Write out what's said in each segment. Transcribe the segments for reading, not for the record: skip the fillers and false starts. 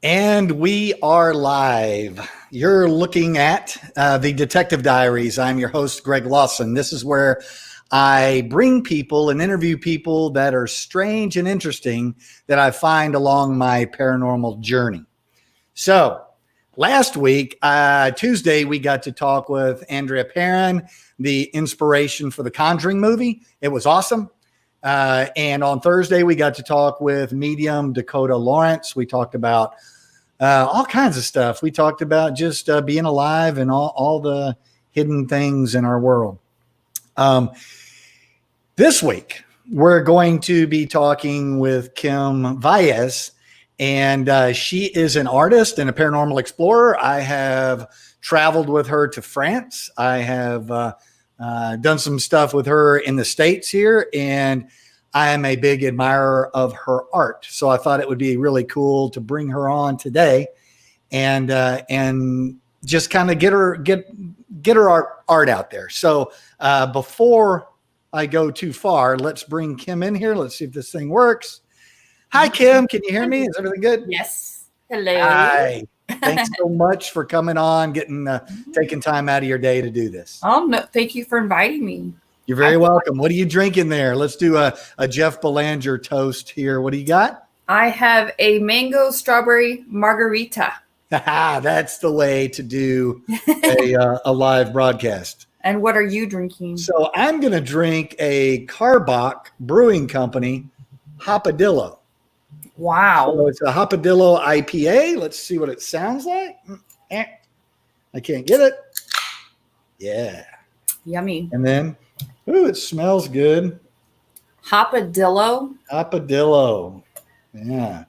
And we are live. You're looking at the Detective Diaries. I'm your host, Greg Lawson. This is where I bring people and interview people that are strange and interesting that I find along my paranormal journey. So last week, Tuesday, we got to talk with Andrea Perrin, the inspiration for the Conjuring movie. It was awesome. And on Thursday, we got to talk with medium Dakota Lawrence. We talked about all kinds of stuff. We talked about just being alive and all the hidden things in our world. This week, we're going to be talking with Kim Valles, and she is an artist and a paranormal explorer. I have traveled with her to France. I have done some stuff with her in the States here, and I am a big admirer of her art. So I thought it would be really cool to bring her on today and just kind of get her art out there. So before I go too far, let's bring Kim in here. Let's see if this thing works. Hi, Kim. Can you hear me? Is everything good? Yes. Hello. Hi. Thanks so much for coming on, taking time out of your day to do this. Oh, no. Thank you for inviting me. You're very welcome. What are you drinking there? Let's do a Jeff Belanger toast here. What do you got? I have a mango strawberry margarita. That's the way to do a live broadcast. And what are you drinking? So I'm going to drink a Carbach Brewing Company Hopadillo. Wow. So it's a Hopadillo IPA. Let's see what it sounds like. I can't get it. Yeah. Yummy. And then, ooh, it smells good. Hopadillo. Yeah.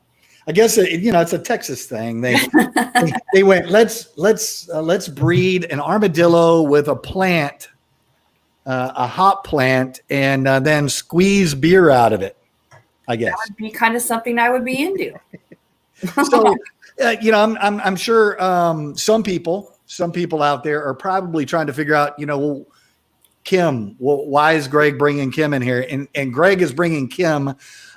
I guess it's a Texas thing. They went, let's breed an armadillo with a plant, a hop plant, and then squeeze beer out of it. I guess that would be kind of something I would be into. So, I'm sure some people out there are probably trying to figure out, Kim, why is Greg bringing Kim in here? And Greg is bringing Kim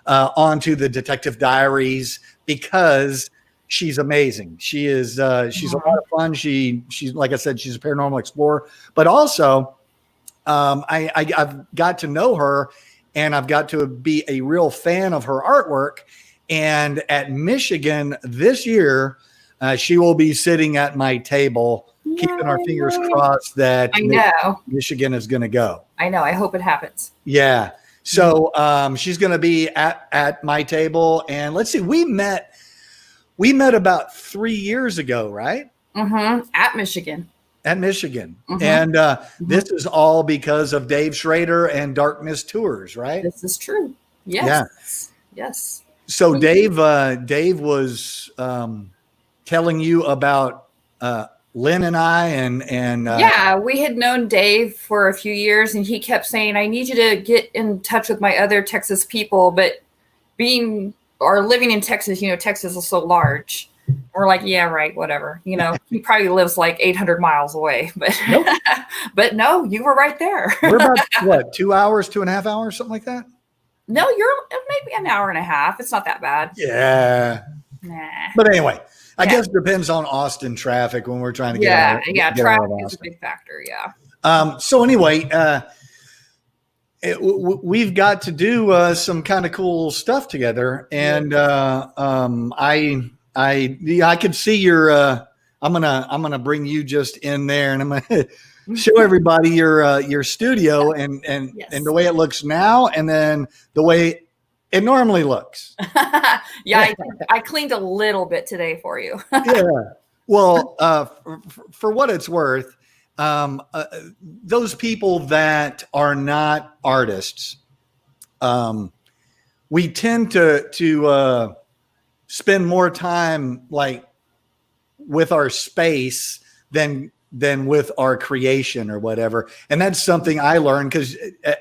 onto the Detective Diaries because she's amazing. She's a lot of fun. She's like I said, she's a paranormal explorer, but also I've got to know her and I've got to be a real fan of her artwork. And at Michigan this year, she will be sitting at my table, keeping our fingers crossed that Michigan is going to go. I know. I hope it happens. Yeah. So she's going to be at my table, and let's see. We met about 3 years ago, right? Mm-hmm. At Michigan. Mm-hmm. And this is all because of Dave Schrader and Darkness Tours, right? This is true. Yes. Yeah. Yes. So Dave was telling you about Lynn and I and yeah, we had known Dave for a few years, and he kept saying, I need you to get in touch with my other Texas people, but living in Texas, Texas is so large. We're like, yeah, right, whatever. He probably lives like 800 miles away, but nope. But no, you were right there. We're about 2.5 hours, something like that. No, you're maybe an hour and a half. It's not that bad. Yeah. Nah. But anyway, I guess it depends on Austin traffic when we're trying to get out. Yeah, traffic is a big factor. Yeah. So anyway, we've got to do some kind of cool stuff together, and I could see your. I'm gonna bring you just in there, and I'm gonna show everybody your studio and the way it looks now, and then the way it normally looks. Yeah, I cleaned a little bit today for you. Yeah. Well, for what it's worth, those people that are not artists, we tend to spend more time like with our space than with our creation or whatever. And that's something I learned because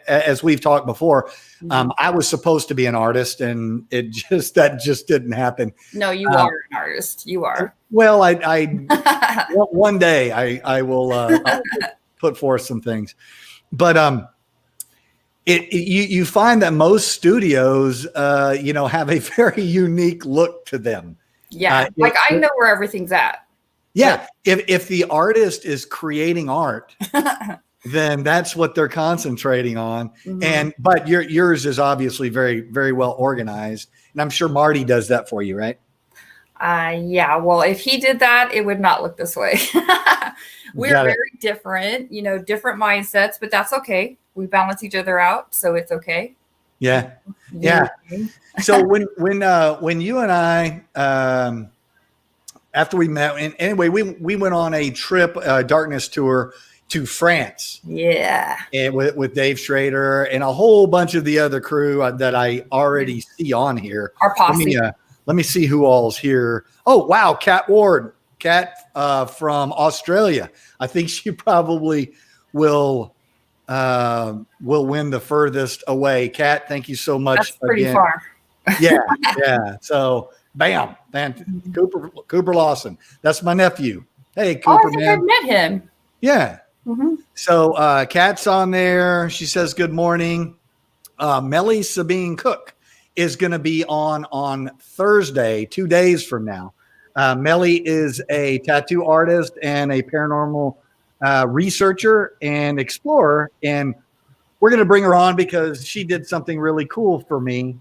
as we've talked before, I was supposed to be an artist, and that just didn't happen. No, you are an artist. You are. Well, I one day I will I'll put forth some things, but you find that most studios have a very unique look to them. Yeah. Like I know where everything's at. Yeah. If the artist is creating art, then that's what they're concentrating on. Mhm. But yours is obviously very, very well organized. And I'm sure Marty does that for you, right? Yeah. Well, if he did that, it would not look this way. We're Got it. very different, different mindsets, but that's okay. We balance each other out, so it's okay. Yeah. Yeah. So when you and I, after we met, and anyway, we went on a trip, darkness tour to France. Yeah. And with Dave Schrader and a whole bunch of the other crew that I already see on here. Our posse. Let me see who all's here. Oh, wow. Kat Ward, from Australia. I think she probably will win the furthest away. Kat, thank you so much. That's pretty again. far. Yeah. So, bam. Cooper Lawson. That's my nephew. Hey, Cooper, I think man. I've met him. Yeah. Mm-hmm. So Kat's on there. She says good morning. Melly Sabine Cook is going to be on Thursday, 2 days from now. Melly is a tattoo artist and a paranormal researcher and explorer, and we're going to bring her on because she did something really cool for me,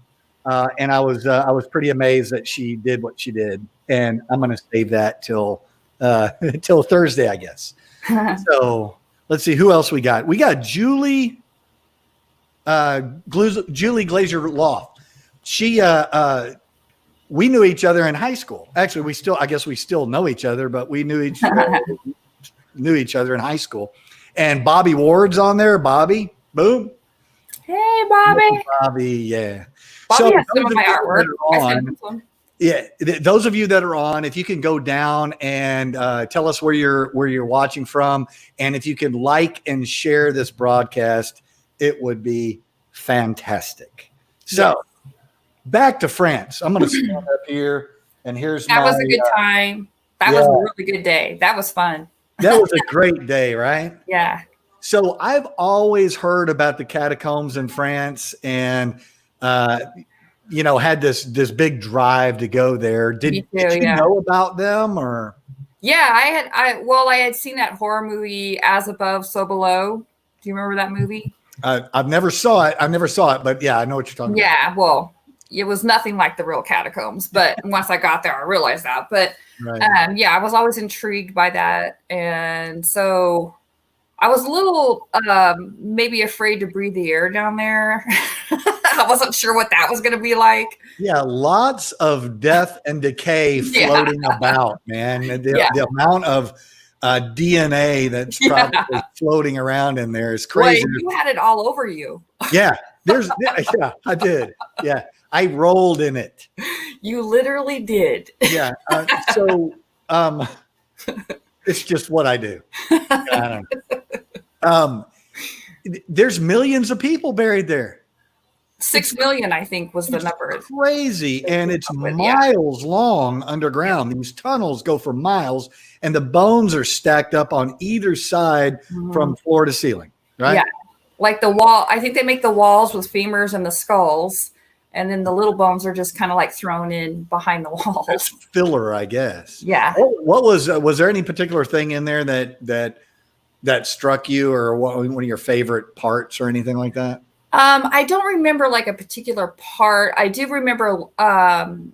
and I was pretty amazed that she did what she did, and I'm going to save that till Thursday, I guess. So let's see who else we got. We got Julie Glazier Loft. She we knew each other in high school. Actually, we still know each other, but we knew each other in high school. And Bobby Ward's on there. Bobby, boom. Hey, Bobby. Bobby, yeah. Bobby has some of my artwork. Yeah, those of you that are on, if you can go down and tell us where you're watching from, and if you can like and share this broadcast, it would be fantastic. So, back to France. I'm going to stand up here, and that was a good time. That was a really good day. That was fun. That was a great day, right? Yeah. So I've always heard about the catacombs in France, and had this big drive to go there. Did you know about them, or? Yeah, I had seen that horror movie As Above, So Below. Do you remember that movie? I've never saw it. But yeah, I know what you're talking about. Yeah, well, it was nothing like the real catacombs, but once I got there, I realized that. But right. I was always intrigued by that, and so I was a little maybe afraid to breathe the air down there. I wasn't sure what that was going to be like. Yeah, lots of death and decay floating about, man. The amount of DNA that's probably floating around in there is crazy. Well, you had it all over you. Yeah, I did. Yeah, I rolled in it. You literally did. Yeah. It's just what I do. I don't know. There's millions of people buried there. 6 million, I think, was the number. Crazy. And it's miles long underground. These tunnels go for miles, and the bones are stacked up on either side from floor to ceiling, right? Yeah. Like the wall, I think they make the walls with femurs and the skulls, and then the little bones are just kind of like thrown in behind the walls. That's filler, I guess. Yeah. What was there any particular thing in there that struck you, or one of your favorite parts or anything like that? I don't remember like a particular part. I do remember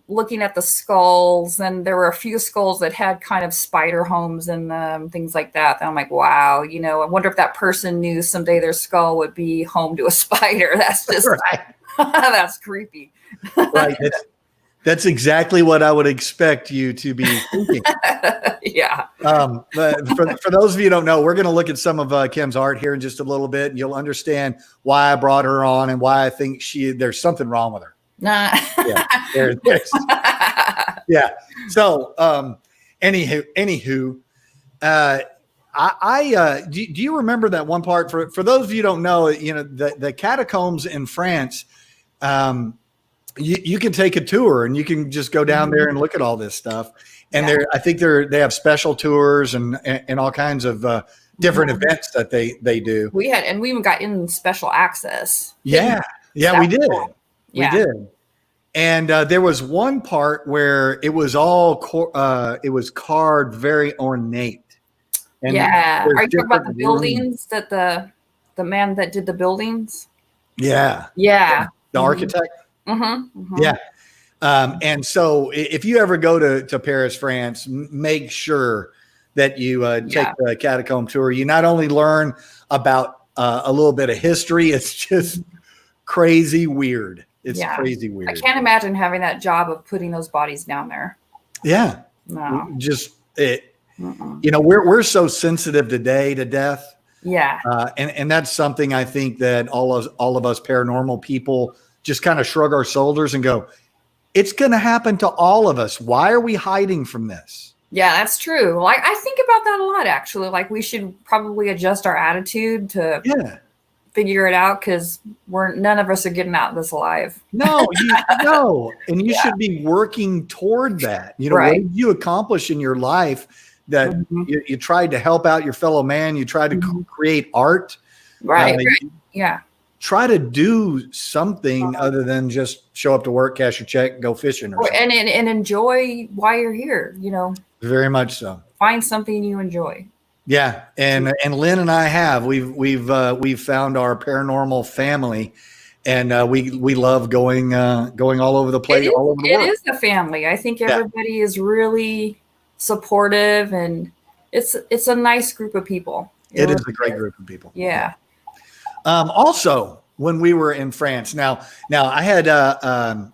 looking at the skulls, and there were a few skulls that had kind of spider homes in them, things like that. And I'm like, wow, I wonder if that person knew someday their skull would be home to a spider. That's just right. That's creepy. Right. That's exactly what I would expect you to be thinking. Yeah. But for those of you who don't know, we're going to look at some of Kim's art here in just a little bit, and you'll understand why I brought her on and why I think there's something wrong with her. Nah. Yeah. Yeah. So, anywho, do you remember that one part? For those of you who don't know, the catacombs in France. You can take a tour, and you can just go down there and look at all this stuff. And I think they have special tours and all kinds of different events that they do. We even got in special access. Yeah, we did. Cool. Yeah. We did. And there was one part where it was all it was carved very ornate. And Yeah. there's Are you talking about the different rooms. buildings that the man that did the buildings? Yeah. Yeah. The architect. Mm-hmm. Yeah. And so if you ever go to Paris, France, make sure that you take the catacomb tour. You not only learn about a little bit of history, it's just crazy weird. It's crazy weird. I can't imagine having that job of putting those bodies down there. Yeah. No. Just it. You know, we're so sensitive today to death. Yeah. And that's something I think that all of us paranormal people just kind of shrug our shoulders and go, it's going to happen to all of us. Why are we hiding from this? Yeah, that's true. Like, I think about that a lot, actually. Like, we should probably adjust our attitude to figure it out, because none of us are getting out of this alive. No, and you should be working toward that. You know, what did you accomplish in your life that you tried to help out your fellow man? You tried to create art. Right. Yeah. Try to do something other than just show up to work, cash your check, go fishing, and enjoy while you're here. You know, very much so. Find something you enjoy. Yeah, and Lynn and I we've found our paranormal family, and we love going all over the place, all over the world. It is a family. I think everybody is really supportive, and it's a nice group of people. It is a great group of people. Yeah. Also, when we were in France, now I had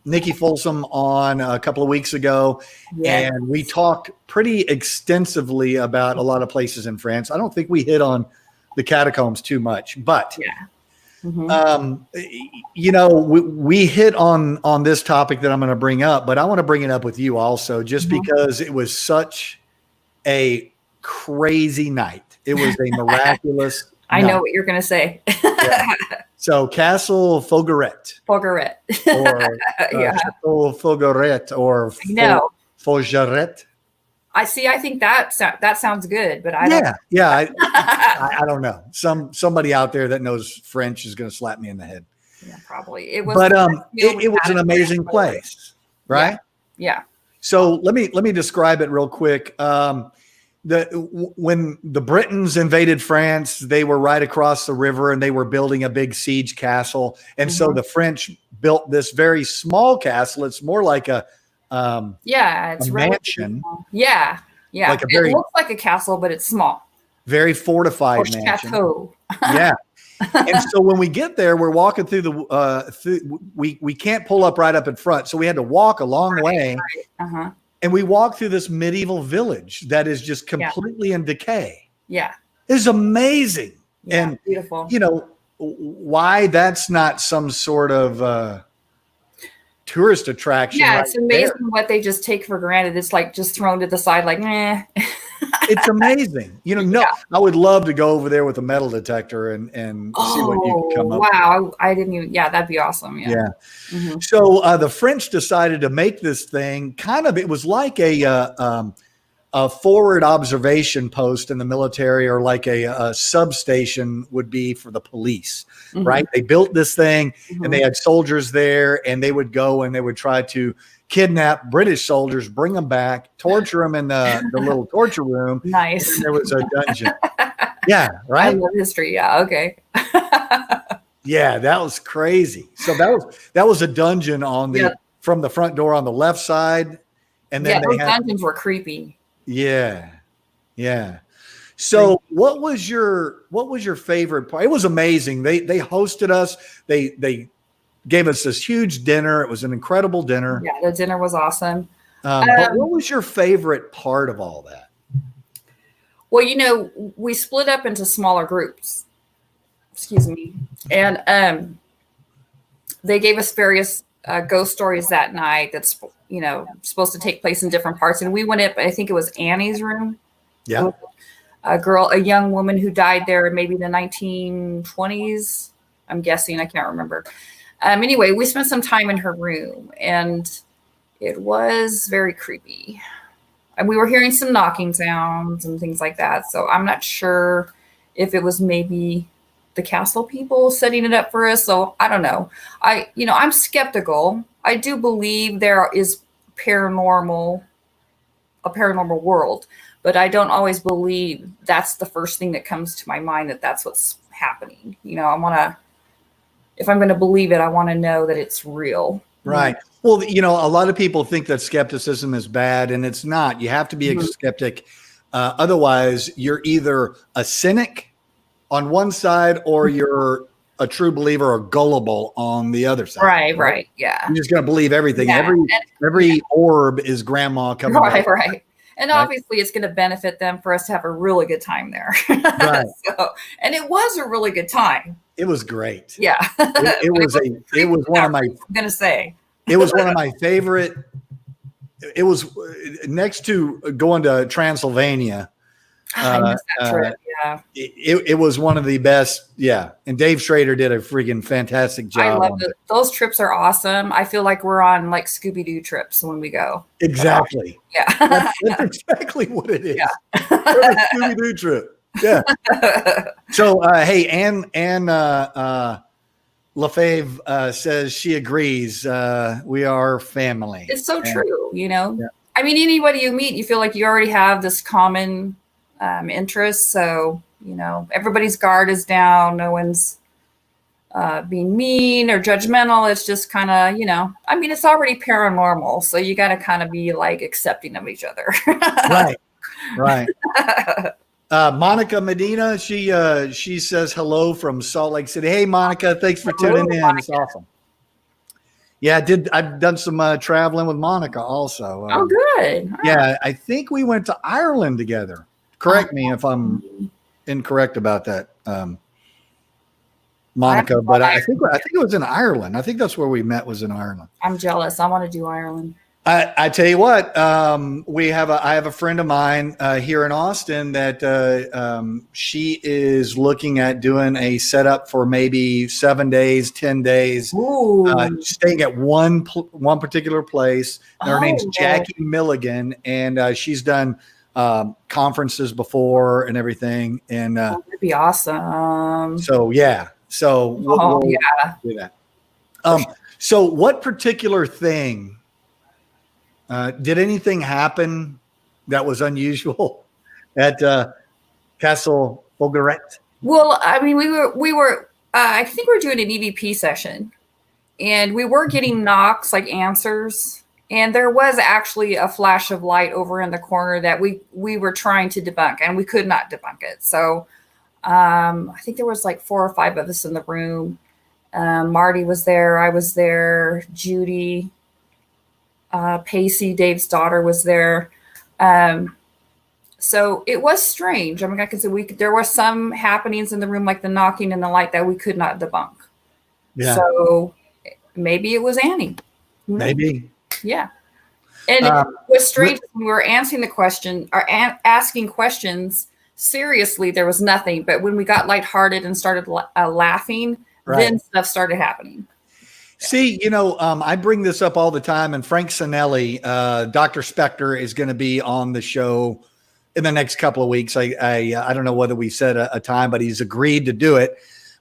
Nikki Folsom on a couple of weeks ago, and we talked pretty extensively about a lot of places in France. I don't think we hit on the catacombs too much, but you know, we hit on this topic that I'm going to bring up, but I want to bring it up with you also, just because it was such a crazy night. It was a miraculous I know what you're going to say. So Castle Fougeret. Or Chateau Fougeret or Fougeret. I think that sounds good, but I don't. I don't know. Somebody out there that knows French is going to slap me in the head. Yeah, probably. It was, but it was an amazing place, right? Yeah. So let me describe it real quick. When the Britons invaded France, they were right across the river and they were building a big siege castle. And so the French built this very small castle. It's more like it's a mansion. Yeah. Like it looks like a castle, but it's small. Very fortified mansion. Chateau. Yeah. And so when we get there, we're walking through we can't pull up right up in front. So we had to walk a long way. Right. And we walk through this medieval village that is just completely in decay. Yeah. It's amazing. Yeah, and beautiful. You know, why that's not some sort of tourist attraction. Yeah, it's amazing what they just take for granted. It's like just thrown to the side, like, nah. It's amazing. You know, I would love to go over there with a metal detector and see what you can come up with. Wow. I didn't even, that'd be awesome. Yeah. So the French decided to make this thing it was like a forward observation post in the military, or like a substation would be for the police, right? They built this thing and they had soldiers there, and they would go and they would try to kidnap British soldiers, bring them back, torture them in the little torture room. Nice. And there was a dungeon. Yeah, right? I love history. Yeah, okay. Yeah, that was crazy. So that was a dungeon on from the front door on the left side. And then those dungeons were creepy. Yeah. So what was your favorite part? It was amazing. They hosted us. They gave us this huge dinner. It was an incredible dinner. Yeah, the dinner was awesome. But what was your favorite part of all that? Well, you know, we split up into smaller groups. Excuse me. And they gave us various ghost stories that night that's, you know, supposed to take place in different parts. And we went up, I think it was Annie's room. Yeah. A young woman who died there in maybe the 1920s. I'm guessing. I can't remember. Anyway, we spent some time in her room, and it was very creepy. And we were hearing some knocking sounds and things like that. So I'm not sure if it was maybe the castle people setting it up for us. So I don't know. I'm skeptical. I do believe there is a paranormal world, but I don't always believe that's the first thing that comes to my mind, that's what's happening. If I'm going to believe it, I want to know that it's real. Right. Well, a lot of people think that skepticism is bad, and it's not. You have to be a skeptic. Otherwise, you're either a cynic on one side or you're a true believer or gullible on the other side. Right. Yeah. You're just going to believe everything. Yeah. Every orb is grandma coming back. Right. And obviously it's going to benefit them for us to have a really good time there. Right. And it was a really good time. It was great. Yeah. It was one of my, I'm going to say, it was one of my favorite. It was next to going to Transylvania. I missed that trip. Yeah. It was one of the best. Yeah. And Dave Schrader did a freaking fantastic job. I love it. Those trips are awesome. I feel like we're on like Scooby-Doo trips when we go. Exactly. Yeah. That's exactly what it is. Yeah. Scooby-Doo trip. Yeah. So, hey, Anne LaFave says she agrees. We are family. It's so true. Yeah. I mean, anybody you meet, you feel like you already have this common interest. So, everybody's guard is down. No one's being mean or judgmental. It's just kind of, I mean, it's already paranormal. So you got to kind of be like accepting of each other. Right. Monica Medina, she says hello from Salt Lake City. Hey, Monica, thanks for tuning in. Monica. It's awesome. Yeah, I've done some traveling with Monica also. Oh, good. Yeah, I think we went to Ireland together. Correct me if I'm incorrect about that, Monica. But I think it was in Ireland. I think that's where we met, was in Ireland. I'm jealous. I want to do Ireland. I tell you what, I have a friend of mine here in Austin that she is looking at doing a setup for maybe 7 days, 10 days, staying at one particular place. Her name's Jackie Milligan, and she's done conferences before and everything. And that'd be awesome. So yeah, we'll do that. So what particular thing? Did anything happen that was unusual at Castle Fogaret? Well, I mean, we were. I think we were doing an EVP session, and we were getting knocks, like answers, and there was actually a flash of light over in the corner that we were trying to debunk, and we could not debunk it. So, I think there was like 4 or 5 of us in the room. Marty was there. I was there. Judy. Pacey, Dave's daughter, was there. So it was strange. I mean, I can say there were some happenings in the room, like the knocking and the light, that we could not debunk. Yeah. So maybe it was Annie. Maybe. Yeah. And it was strange when we were answering the question or asking questions seriously, there was nothing. But when we got lighthearted and started laughing, then stuff started happening. See, I bring this up all the time, and Frank Sinelli, Dr. Spector, is going to be on the show in the next couple of weeks. I don't know whether we set a time, but he's agreed to do it.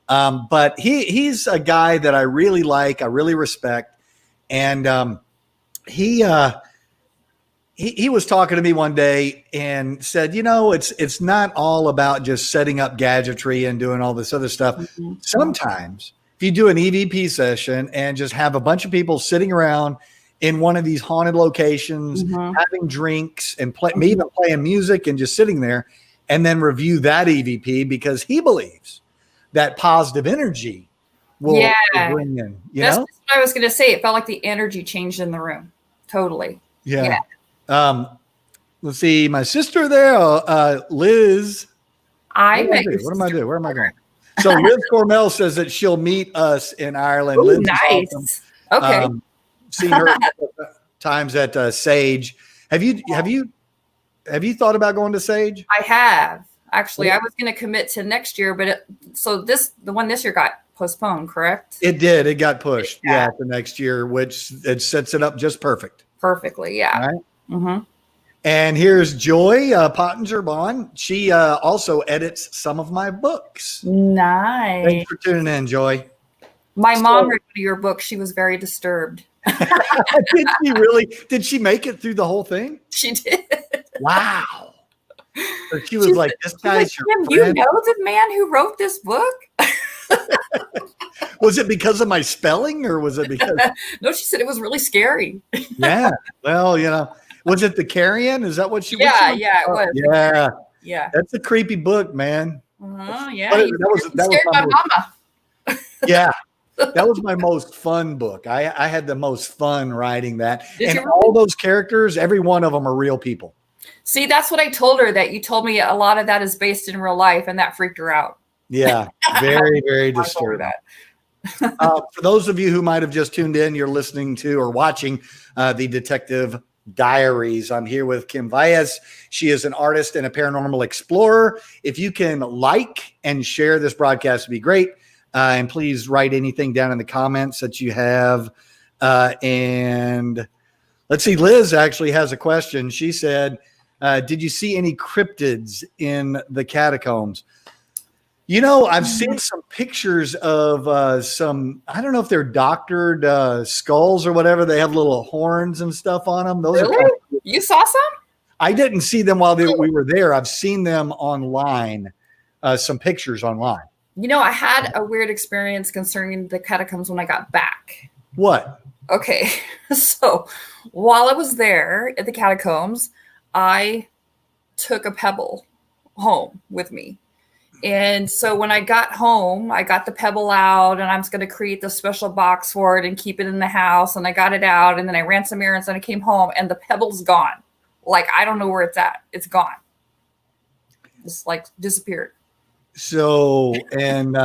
But he's a guy that I really like, I really respect, and he was talking to me one day and said, it's not all about just setting up gadgetry and doing all this other stuff. Mm-hmm. Sometimes, if you do an EVP session and just have a bunch of people sitting around in one of these haunted locations, having drinks and maybe even playing music and just sitting there, and then review that EVP, because he believes that positive energy will bring in. That's what I was going to say. It felt like the energy changed in the room. Totally. Yeah. Let's see. My sister there, Liz. What am I doing? Where am I going? So Liz Cormel says that she'll meet us in Ireland. Ooh, Liz, nice. Awesome. Okay. Seen her times at Sage. Have you thought about going to Sage? I have. Actually, I was going to commit to next year, but the one this year got postponed, correct? It did. It got pushed. Yeah, to next year, which it sets it up just perfect. Perfectly. Yeah. Right. Mm-hmm. And here's Joy Pottinger-Bond. She also edits some of my books. Nice. Thanks for tuning in, Joy. My mom read your book. She was very disturbed. Did she really? Did she make it through the whole thing? She did. Wow. So she was like, "This guy's your Kim, friend." you know the man who wrote this book? Was it because of my spelling, or was it because? No, she said it was really scary. Yeah. Well, was it the carrion? Is that what she? Yeah, it was. Yeah. Yeah. That's a creepy book, man. Yeah. That was my mama. Yeah. That was my most fun book. I had the most fun writing that. Did and you really? all those characters, every one of them are real people. See, that's what I told her, that you told me a lot of that is based in real life, and that freaked her out. Yeah. Very, very disturbing. For those of you who might have just tuned in, you're listening to or watching the Detective Diaries. I'm here with Kim Valles. She is an artist and a paranormal explorer. If you can like and share this broadcast, would be great. And please write anything down in the comments that you have. And let's see, Liz actually has a question. She said, did you see any cryptids in the catacombs? I've seen some pictures of some, I don't know if they're doctored skulls or whatever. They have little horns and stuff on them. Those really? are You saw some? I didn't see them while we were there. I've seen them online, some pictures online. I had a weird experience concerning the catacombs when I got back. What? Okay. So while I was there at the catacombs, I took a pebble home with me. And so when I got home, I got the pebble out, and I was going to create this special box for it and keep it in the house. And I got it out, and then I ran some errands, and I came home, and the pebble's gone. Like, I don't know where it's at. It's gone. It's like disappeared. So, and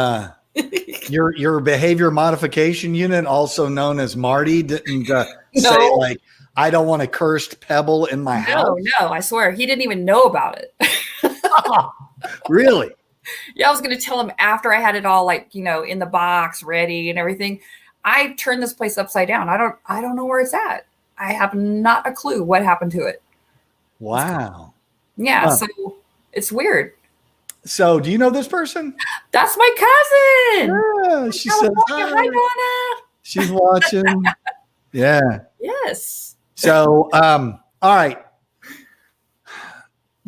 your behavior modification unit, also known as Marty, didn't say like, I don't want a cursed pebble in my house. No, I swear he didn't even know about it. Really? Yeah, I was going to tell him after I had it all, like, in the box, ready and everything. I turned this place upside down. I don't know where it's at. I have not a clue what happened to it. Wow. Yeah, So it's weird. So, do you know this person? That's my cousin. Yeah, she says hi, Donna. She's watching. Yeah. Yes. So, all right.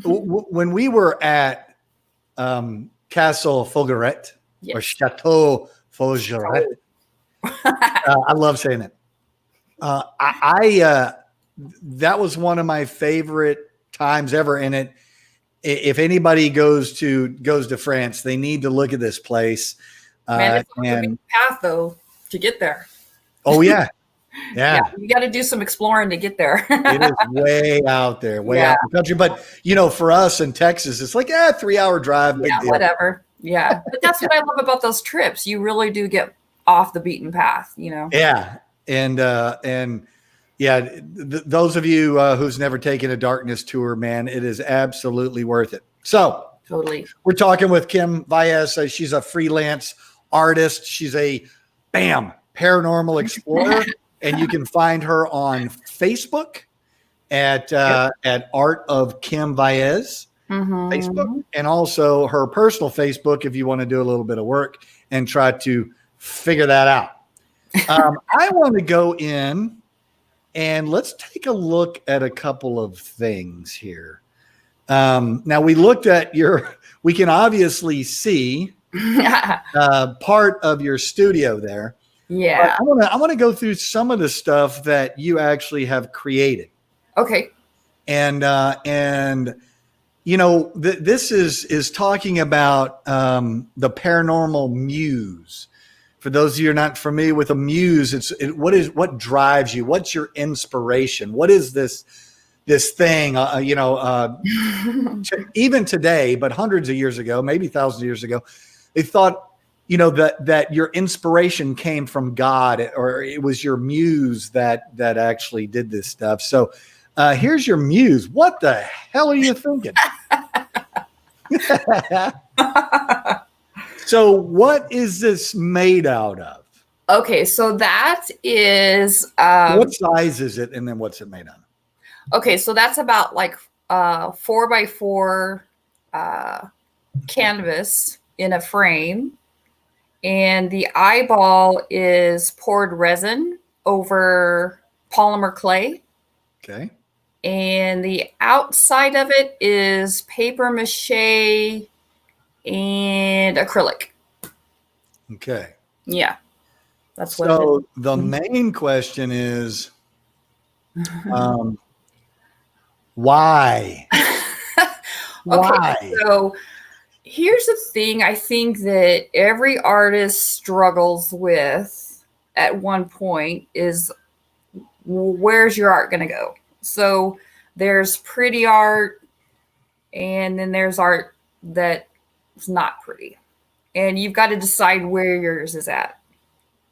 When we were at Castle Fougeret, or Chateau Fougeret, I love saying it. That was one of my favorite times ever in it. If anybody goes to France, they need to look at this place. Man, it's a big path though to get there. Oh yeah. Yeah. You got to do some exploring to get there. It is way out there, way out in the country. But for us in Texas, it's like 3-hour drive. Big deal. Whatever. Yeah. But that's what I love about those trips. You really do get off the beaten path, Yeah. And those of you who's never taken a darkness tour, man, it is absolutely worth it. So totally. We're talking with Kim Valles. She's a freelance artist. She's a paranormal explorer. And you can find her on Facebook at Art of Kim Valles Facebook, and also her personal Facebook if you want to do a little bit of work and try to figure that out. I want to go in and let's take a look at a couple of things here. Now we looked at we can obviously see part of your studio there. Yeah. But I want to go through some of the stuff that you actually have created. Okay. And this is talking about the Paranormal Muse. For those of you who are not familiar with a muse, what drives you? What's your inspiration? What is this thing? Even today, but hundreds of years ago, maybe thousands of years ago, they thought that your inspiration came from God, or it was your muse that actually did this stuff. So here's your muse. What the hell are you thinking? So what is this made out of? Okay, so that is what size is it, and then what's it made out of? Okay, so that's about like 4x4 canvas in a frame, and the eyeball is poured resin over polymer clay, Okay. and the outside of it is paper mache and acrylic. Okay. Yeah, that's what it is. So the main question is, um, why? Okay, Why? so here's the thing I think that every artist struggles with at one point is, where's your art going to go? So there's pretty art, and then there's art that's not pretty. And you've got to decide where yours is at.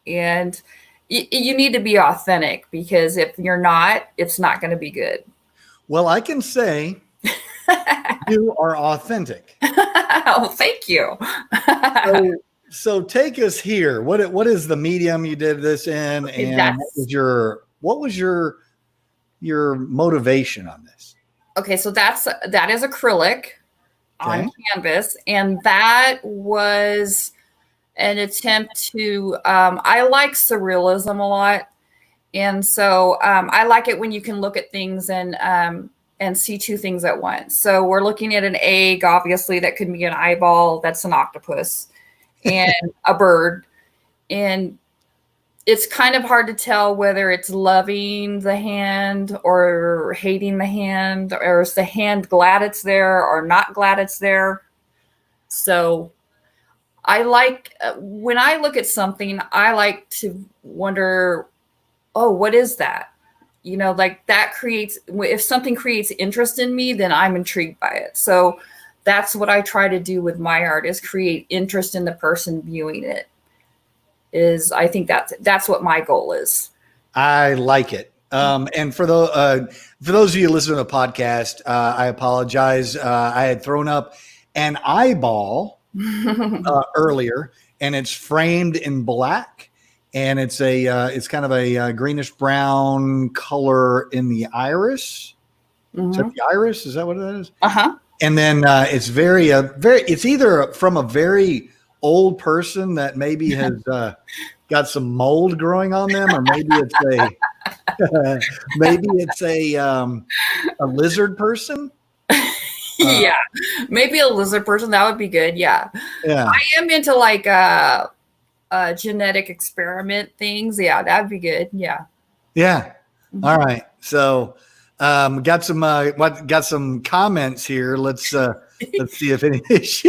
And you need to be authentic, because if you're not, it's not going to be good. Well, I can say you are authentic. Oh, thank you. So take us here. What is the medium you did this in, Okay, and what was your motivation on this? okay, so that is acrylic Okay. on canvas, and that was an attempt to. I like surrealism a lot, and so I like it when you can look at things and see two things at once. So we're looking at an egg, obviously that could be an eyeball, that's an octopus, and a bird, and it's kind of hard to tell whether it's loving the hand or hating the hand, or is the hand glad it's there or not glad it's there. So I like, when I look at something, I like to wonder, oh, what is that? Like that creates, if something creates interest in me, then I'm intrigued by it. So that's what I try to do with my art, is create interest in the person viewing it. I think that's what my goal is. I like it. And for those of you listening to the podcast, I apologize. I had thrown up an eyeball earlier, and it's framed in black, and it's kind of a greenish brown color in the iris. Is that the iris? Is that what it is? Uh-huh. And then it's it's either from a very old person that maybe has got some mold growing on them, or maybe it's a lizard person. Yeah, maybe a lizard person. That would be good. Yeah, Yeah. I am into like genetic experiment things. Yeah, that'd be good. Yeah. Yeah. All right. So got some comments here. Let's see if any. And that's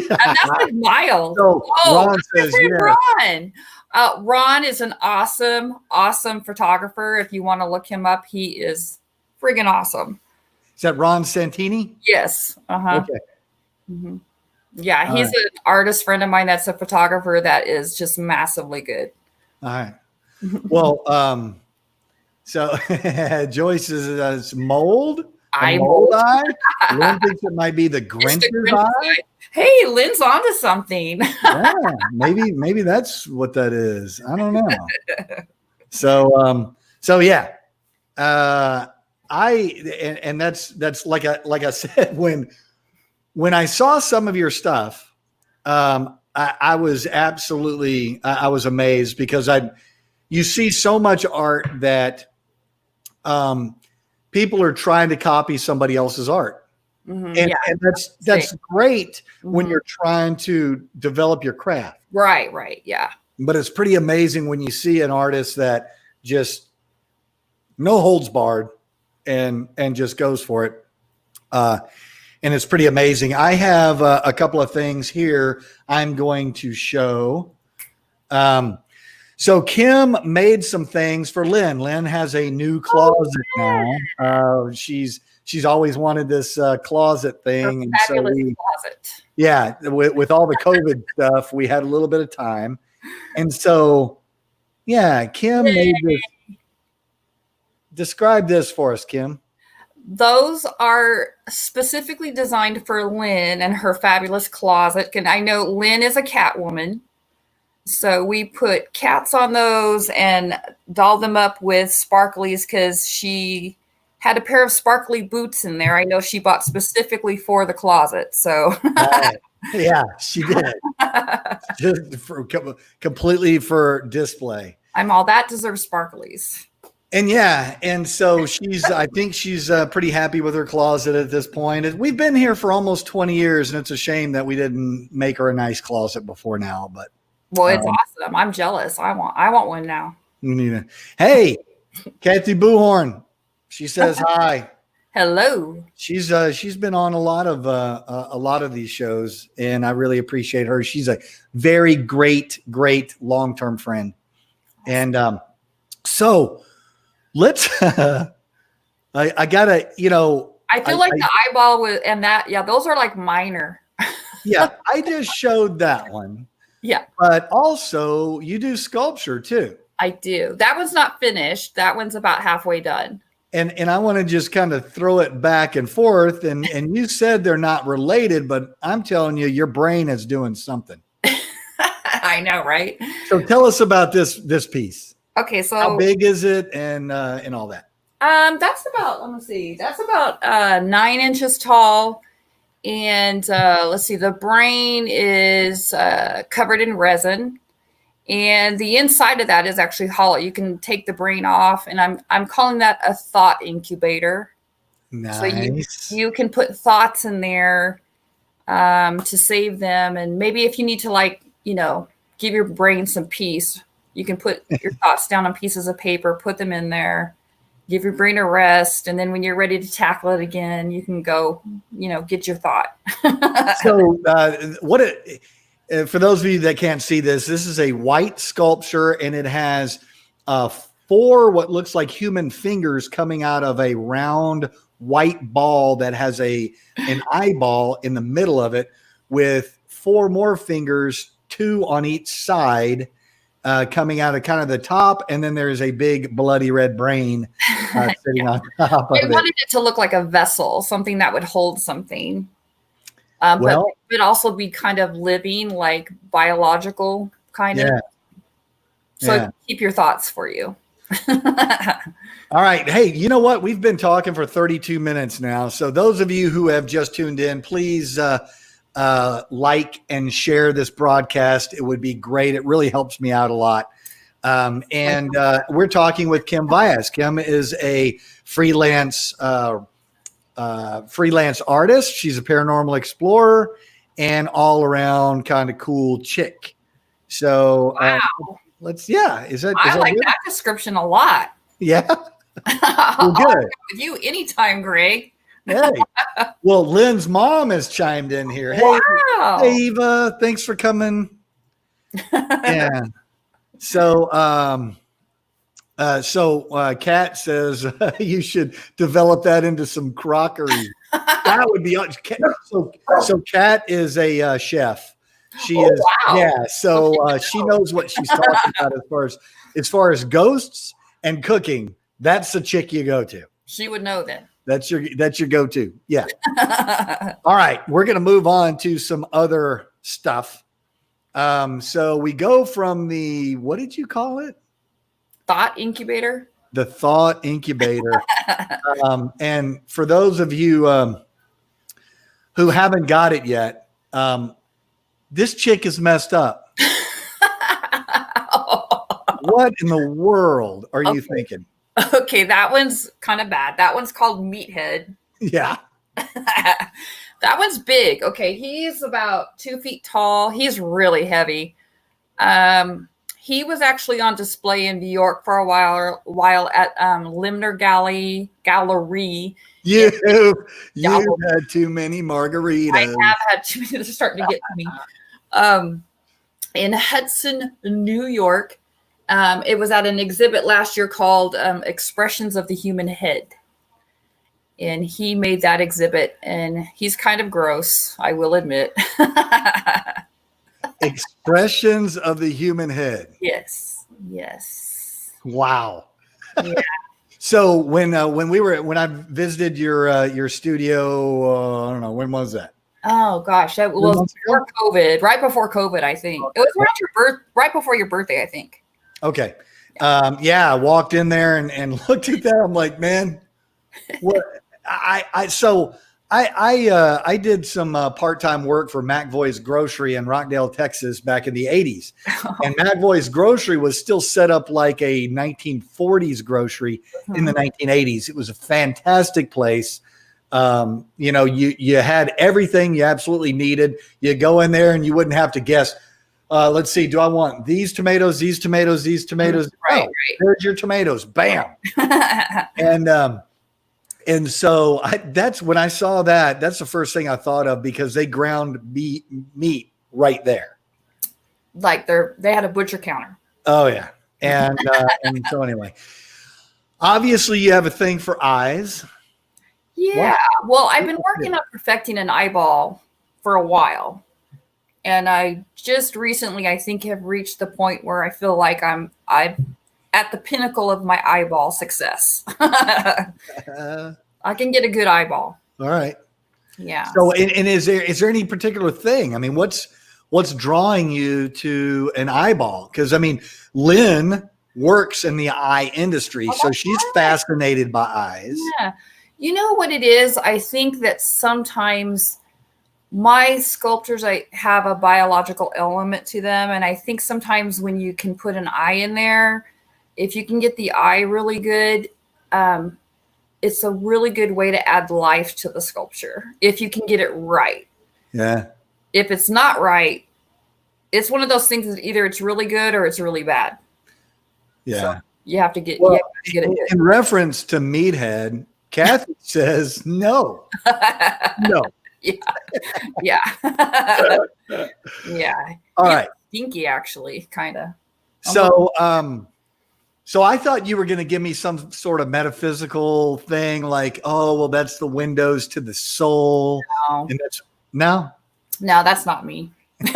like wild. So Ron says, yeah. Ron. Ron is an awesome, awesome photographer. If you want to look him up, he is friggin' awesome. Is that Ron Santini? Yes. Uh-huh. Okay. Mm-hmm. Yeah, he's an artist friend of mine that's a photographer that is just massively good. All right. Well, so Joyce is mold. Mold eye. Lynn thinks it might be the Grinch's eye. Hey, Lynn's onto something. Yeah, maybe that's what that is. I don't know. So yeah. And that's like I said, when I saw some of your stuff, I was absolutely I was amazed, because you see so much art that people are trying to copy somebody else's art. Mm-hmm. And that's great when you're trying to develop your craft. Right. Yeah. But it's pretty amazing when you see an artist that just no holds barred and just goes for it. And it's pretty amazing. I have a couple of things here I'm going to show. So Kim made some things for Lynn. Lynn has a new closet now. She's always wanted this closet thing. And so closet. Yeah, with all the COVID stuff, we had a little bit of time. And so, yeah, Kim made this. Describe this for us, Kim. Those are specifically designed for Lynn and her fabulous closet. And I know Lynn is a cat woman. So we put cats on those and doll them up with sparklies, because she had a pair of sparkly boots in there. I know she bought specifically for the closet. So Right. Yeah, she did. Just completely for display. I'm all that deserves sparklies. And yeah, and so I think she's pretty happy with her closet at this point. We've been here for almost 20 years, and it's a shame that we didn't make her a nice closet before now. But well, it's awesome. I'm jealous. I want one now. Hey, Kathy Boohorn, she says hi. Hello. She's been on a lot of these shows, and I really appreciate her. She's a very great long-term friend, and so. Let's. I gotta. I feel like the eyeball and that. Yeah, those are like minor. Yeah, I just showed that one. Yeah, but also you do sculpture too. I do. That one's not finished. That one's about halfway done. And I want to just kind of throw it back and forth. And you said they're not related, but I'm telling you, your brain is doing something. I know, right? So tell us about this piece. Okay, so how big is it and all that? That's about, let me see, that's about 9 inches tall. And let's see, the brain is covered in resin. And the inside of that is actually hollow. You can take the brain off, and I'm calling that a thought incubator. Nice. So you can put thoughts in there to save them. And maybe if you need to give your brain some peace, you can put your thoughts down on pieces of paper, put them in there, give your brain a rest. And then when you're ready to tackle it again, you can go, get your thought. So for those of you that can't see this is a white sculpture, and it has 4 what looks like human fingers coming out of a round white ball that has an eyeball in the middle of it, with 4 more fingers, 2 on each side, coming out of kind of the top, and then there's a big bloody red brain sitting on top of it. I wanted it to look like a vessel, something that would hold something, but also be kind of living, like biological kind of. So keep your thoughts for you. All right. Hey, you know what? We've been talking for 32 minutes now. So those of you who have just tuned in, please like and share this broadcast. It would be great. It really helps me out a lot. And we're talking with Kim Valles. Kim is a freelance artist. She's a paranormal explorer and all around kind of cool chick. So wow. I like that description a lot. Yeah. Well, good. With you anytime, Greg. Hey. Well, Lynn's mom has chimed in here. Hey, wow. Hey, Eva, thanks for coming. Yeah. So, Kat says you should develop that into some crockery. That would be so. Kat is a chef. She is. Wow. Yeah. So she knows what she's talking about as far as ghosts and cooking. That's the chick you go to. She would know then. That's your go-to. Yeah. All right. We're going to move on to some other stuff. So we go from what did you call it? Thought incubator. The thought incubator. And for those of you who haven't got it yet, this chick is messed up. What in the world are you thinking? Okay, that one's kind of bad. That one's called Meathead. Yeah. That one's big. Okay, he's about 2 feet tall. He's really heavy. He was actually on display in New York for a while at Limner Gallery. You've had too many margaritas. I have had too many. They're starting to get to me. In Hudson, New York. It was at an exhibit last year called Expressions of the Human Head. And he made that exhibit, and he's kind of gross, I will admit. Expressions of the Human Head. Yes. Wow. Yeah. So when I visited your studio, I don't know, when was that? Oh gosh, that was before COVID, right before COVID, I think. It was right before your birthday, I think. Okay. I walked in there and looked at that. I'm like, man, Well, I did some part-time work for McVoy's Grocery in Rockdale, Texas, back in the 80s. And McVoy's Grocery was still set up like a 1940s grocery in the 1980s. It was a fantastic place. You had everything you absolutely needed. You go in there and you wouldn't have to guess. Let's see. Do I want these tomatoes, these tomatoes, these tomatoes? Right, Oh, there's your tomatoes. Bam. And so that's when I saw that. That's the first thing I thought of, because they ground meat right there. Like they had a butcher counter. Oh yeah. And so anyway, obviously you have a thing for eyes. Yeah. Well, I've been working on perfecting an eyeball for a while. And I just recently, I think, have reached the point where I feel like I'm at the pinnacle of my eyeball success. I can get a good eyeball. All right. Yeah. So, and is there any particular thing? I mean, what's drawing you to an eyeball? Because I mean, Lynn works in the eye industry, so she's fascinated by eyes. Yeah. You know what it is? I think that sometimes my sculptures, I have a biological element to them. And I think sometimes when you can put an eye in there, if you can get the eye really good, it's a really good way to add life to the sculpture if you can get it right. Yeah. If it's not right, it's one of those things that either it's really good or it's really bad. Yeah. So you have to get, well, get it good. In reference to Meathead, Kathy says no. No. Yeah. Yeah. Yeah. All right. Stinky, actually, kind of. So I thought you were going to give me some sort of metaphysical thing, like, oh, well, that's the windows to the soul. No. And no, that's not me. No.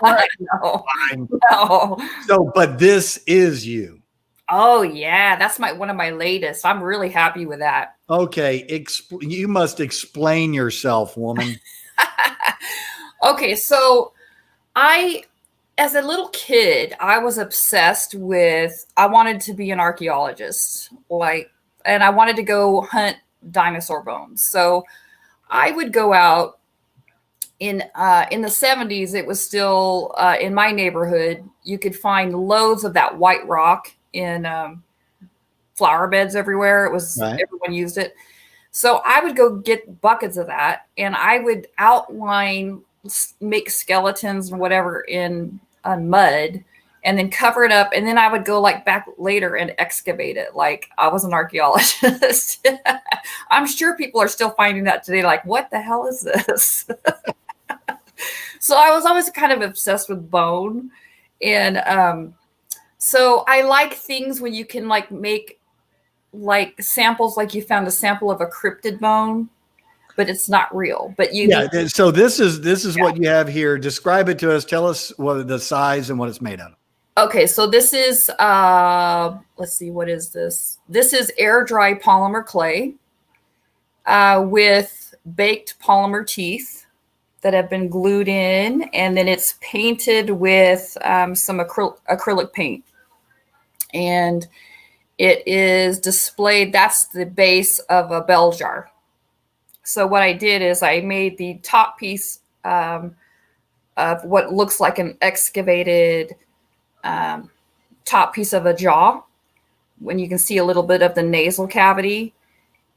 Fine. No. So, but this is you. Oh yeah, that's one of my latest. I'm really happy with that. Okay, you must explain yourself, woman. Okay, so as a little kid, I was obsessed with, I wanted to be an archaeologist, and I wanted to go hunt dinosaur bones. So I would go out in the 70s. It was still in my neighborhood. You could find loads of that white rock in flower beds everywhere. It was right. Everyone used it. So I would go get buckets of that, and I would make skeletons and whatever in mud, and then cover it up. And then I would go back later and excavate it. Like I was an archaeologist. I'm sure people are still finding that today. Like, what the hell is this? So I was always kind of obsessed with bone. And so I like things when you can make samples, like you found a sample of a cryptid bone, but it's not real. But so this is what you have here. Describe it to us. Tell us what the size and what it's made of. Okay, so this is let's see, what is this? This is air dry polymer clay with baked polymer teeth that have been glued in, and then it's painted with some acrylic paint, and it is displayed. That's the base of a bell jar. So what I did is I made the top piece of what looks like an excavated top piece of a jaw, when you can see a little bit of the nasal cavity.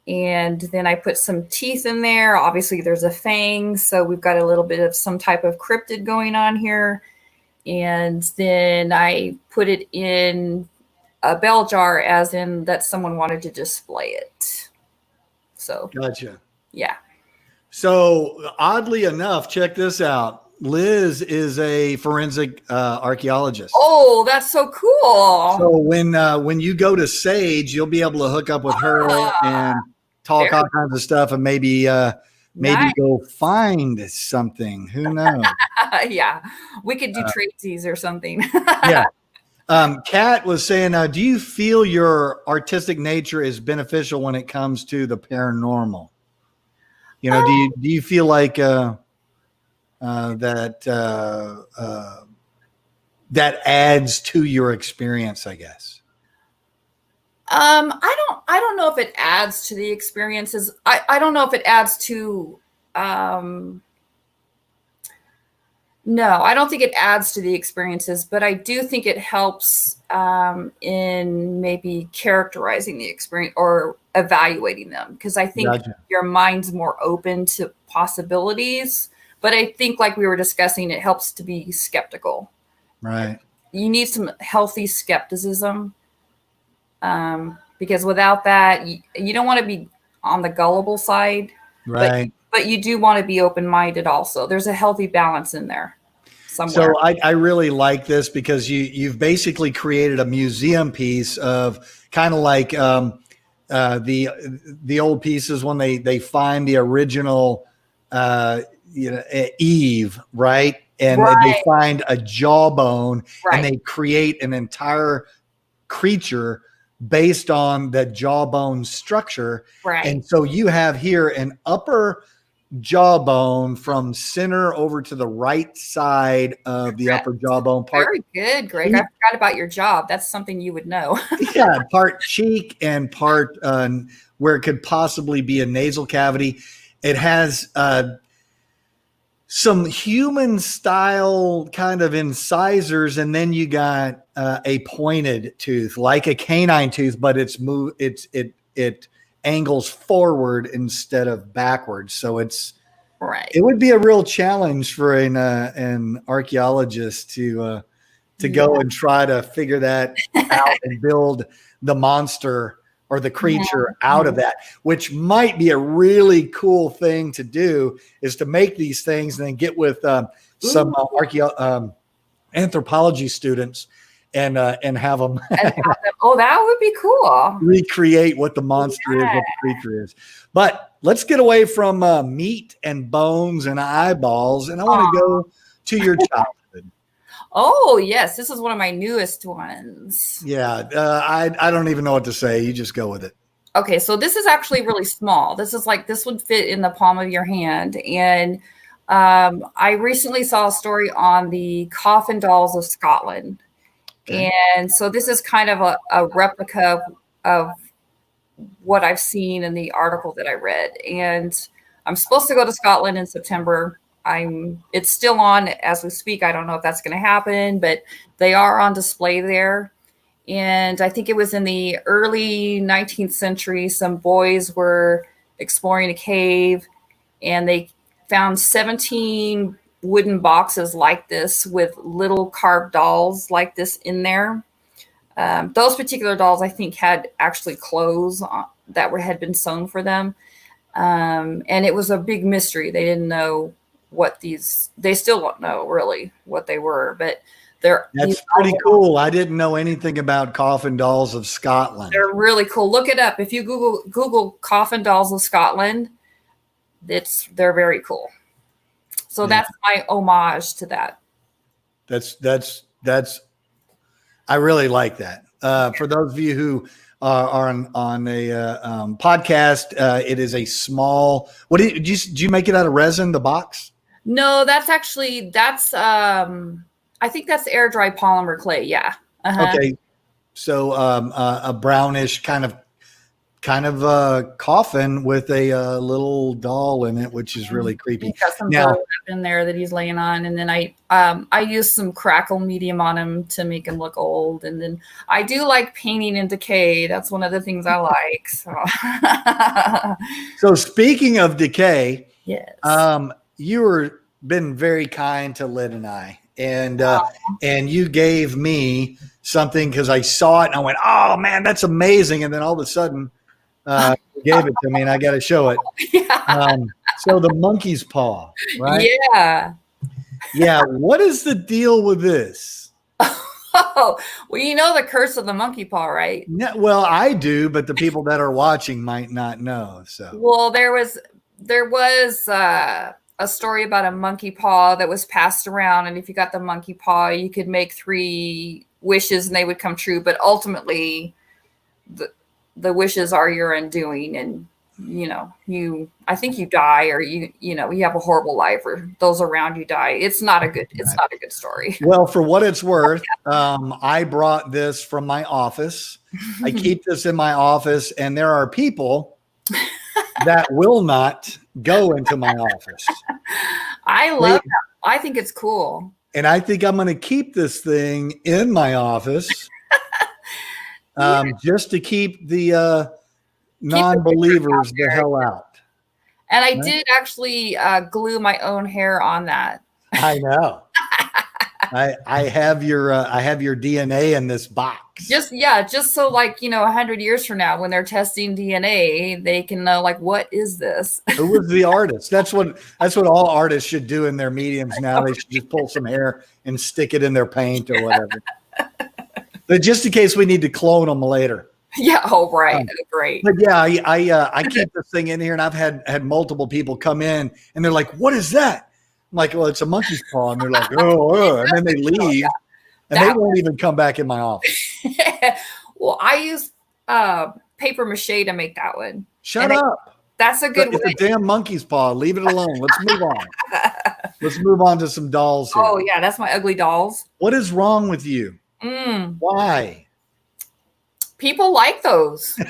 And then I put some teeth in there. Obviously there's a fang, so we've got a little bit of some type of cryptid going on here. And then I put it in a bell jar, as in that someone wanted to display it. So gotcha. Yeah. So oddly enough, check this out. Liz is a forensic archaeologist. Oh, that's so cool. So when you go to Sage, you'll be able to hook up with her and talk all kinds of stuff, and maybe nice. Go find something. Who knows? Yeah, we could do tradesies or something. Yeah. Kat was saying, do you feel your artistic nature is beneficial when it comes to the paranormal? You know, do you feel like that adds to your experience, I guess? I don't know if it adds to the experiences. I don't know if it adds to no, I don't think it adds to the experiences, but I do think it helps in maybe characterizing the experience or evaluating them, because I think Gotcha. your mind's more open to possibilities. But I think, like we were discussing, it helps to be skeptical. Right. You need some healthy skepticism, because without that, you don't want to be on the gullible side, but Right. but you do want to be open-minded also. There's a healthy balance in there somewhere. So I really like this because you've basically created a museum piece of kind of like the old pieces when they find the original Eve, right? And they Right, find a jawbone and right, they create an entire creature based on the jawbone structure. right. And so you have here an upper jawbone from center over to the right side of the upper jawbone part. Very good, Greg. I Cheek, forgot about your job. That's something you would know. yeah, part cheek and part where it could possibly be a nasal cavity. It has some human style kind of incisors, and then you got a pointed tooth, like a canine tooth, but it angles forward instead of backwards. So Right. it would be a real challenge for an archaeologist to go and try to figure that out and build the monster or the creature out of that, which might be a really cool thing to do, is to make these things and then get with some anthropology students and have them Oh, that would be cool. recreate what the monster is, what the creature is. But let's get away from meat and bones and eyeballs, and I want to go to your childhood. Oh, yes. This is one of my newest ones. Yeah, I don't even know what to say. You just go with it. Okay, so this is actually really small. This would fit in the palm of your hand. And I recently saw a story on the Coffin dolls of Scotland. Okay. And so this is kind of a replica of what I've seen in the article that I read. And I'm supposed to go to Scotland in September. It's still on as we speak. I don't know if that's going to happen, but they are on display there. And I think it was in the early 19th century, some boys were exploring a cave and they found 17 wooden boxes like this with little carved dolls like this in there. Those particular dolls, I think, had actually clothes that had been sewn for them. And it was a big mystery. They didn't know they still don't know really what they were, but That's pretty cool. I didn't know anything about Coffin Dolls of Scotland. They're really cool. Look it up. If you Google Coffin Dolls of Scotland, they're very cool. So that's my homage to that. That's I really like that. For those of you who are on a podcast, it is a small. What did you make it out of resin? The box? No, that's I think that's air dry polymer clay. Yeah. Uh-huh. Okay, so a brownish kind of coffin with a little doll in it, which is really creepy. He's got some burlap in there that he's laying on, and then I used some crackle medium on him to make him look old. And then I do like painting in decay. That's one of the things I like. So speaking of decay, yes, you been very kind to Lynn and I, and you gave me something because I saw it and I went, "Oh man, that's amazing!" And then all of a sudden, you gave it to me, and I got to show it. Yeah. So the monkey's paw, right? Yeah. Yeah. What is the deal with this? Oh, well, you know the curse of the monkey paw, right? No, well, I do, but the people that are watching might not know. So, well, there was a story about a monkey paw that was passed around, and if you got the monkey paw, you could make 3 wishes and they would come true. But ultimately, the wishes are your undoing, and I think you die, or you have a horrible life, or those around you die. It's not a good story. Well, for what it's worth, I brought this from my office. I keep this in my office, and there are people that will not go into my office. I love that. I think it's cool. And I think I'm going to keep this thing in my office just to keep the non-believers the hell out. And I did actually glue my own hair on that. I know. I have your DNA in this box. Just so 100 years from now, when they're testing DNA, they can know what is this? Who was the artist? That's what all artists should do in their mediums now. They should just pull some hair and stick it in their paint or whatever. But just in case we need to clone them later. Yeah. Oh, right. Great. But yeah, I keep this thing in here, and I've had multiple people come in, and they're like, "What is that?" I'm like, well, it's a monkey's paw. And they're like, oh, and then they leave, and they won't even come back in my office. Well, I use paper mache to make that one. Shut up. That's a good one. It's a damn monkey's paw. Leave it alone. Let's move on. Let's move on to some dolls here. Oh, yeah. That's my ugly dolls. What is wrong with you? Why? People like those. Do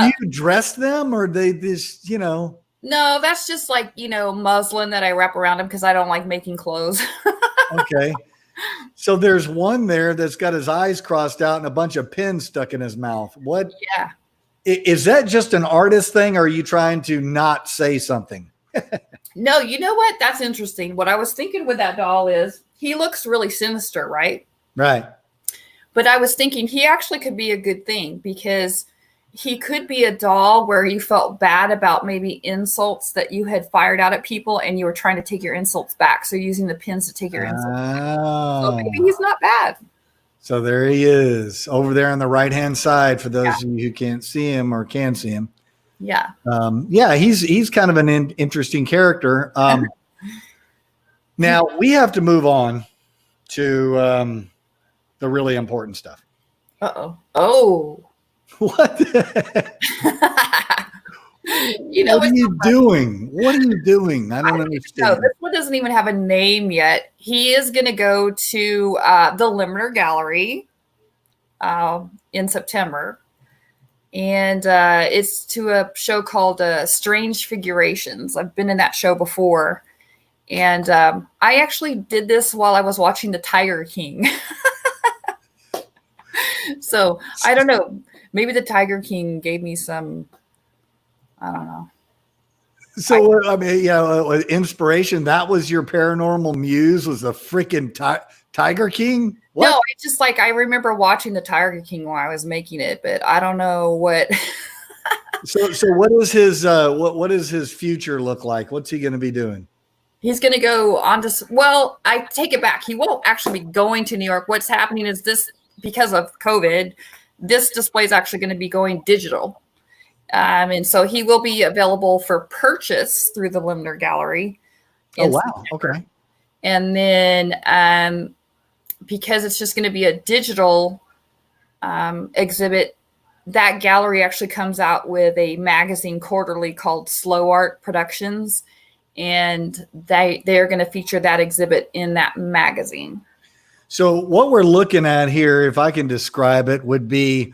you dress them, or they just, No, that's just muslin that I wrap around him because I don't like making clothes. Okay. So there's one there that's got his eyes crossed out and a bunch of pins stuck in his mouth. What? Yeah. Is that just an artist thing, or are you trying to not say something? No, you know what? That's interesting. What I was thinking with that doll is he looks really sinister, right? Right. But I was thinking he actually could be a good thing, because he could be a doll where you felt bad about maybe insults that you had fired out at people, and you were trying to take your insults back. So using the pins to take your insults back. So maybe he's not bad. So there he is over there on the right-hand side for those of you who can't see him or can see him. Yeah. He's kind of an interesting character. Now we have to move on to the really important stuff. Uh-oh. Oh. What? What are you doing? What are you doing? I don't understand. This one doesn't even have a name yet. He is going to go to the Limner Gallery in September. And it's to a show called Strange Figurations. I've been in that show before. And I actually did this while I was watching The Tiger King. So I don't know. Maybe the Tiger King gave me some, I don't know. So, inspiration. That was your paranormal muse, was the freaking Tiger King? What? No, it's just I remember watching the Tiger King while I was making it, but I don't know what. So what is his, what does his future look like? What's he going to be doing? He's going to go on to, well, I take it back. He won't actually be going to New York. What's happening is this, because of COVID, this display is actually going to be going digital. And so he will be available for purchase through the Limner Gallery. Oh, wow. Okay. And then because it's just going to be a digital exhibit, that gallery actually comes out with a magazine quarterly called Slow Art Productions. And they're going to feature that exhibit in that magazine. So what we're looking at here, if I can describe it, would be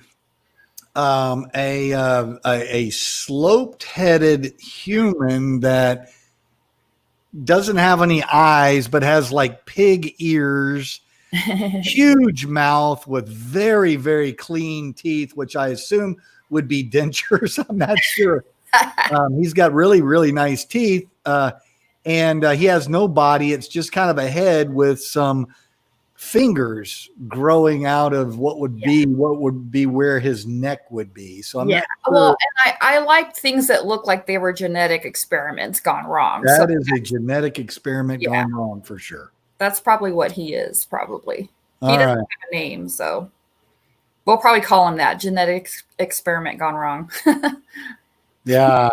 a sloped-headed human that doesn't have any eyes, but has like pig ears, huge mouth with very, very clean teeth, which I assume would be dentures. I'm not sure. He's got really, really nice teeth, and he has no body. It's just kind of a head with some fingers growing out of what would be where his neck would be. So I'm not sure. Well, and I like things that look like they were genetic experiments gone wrong. That is a genetic experiment gone wrong for sure. That's probably what he is. Probably he All doesn't right. have a name, so we'll probably call him that, genetic experiment gone wrong. Yeah.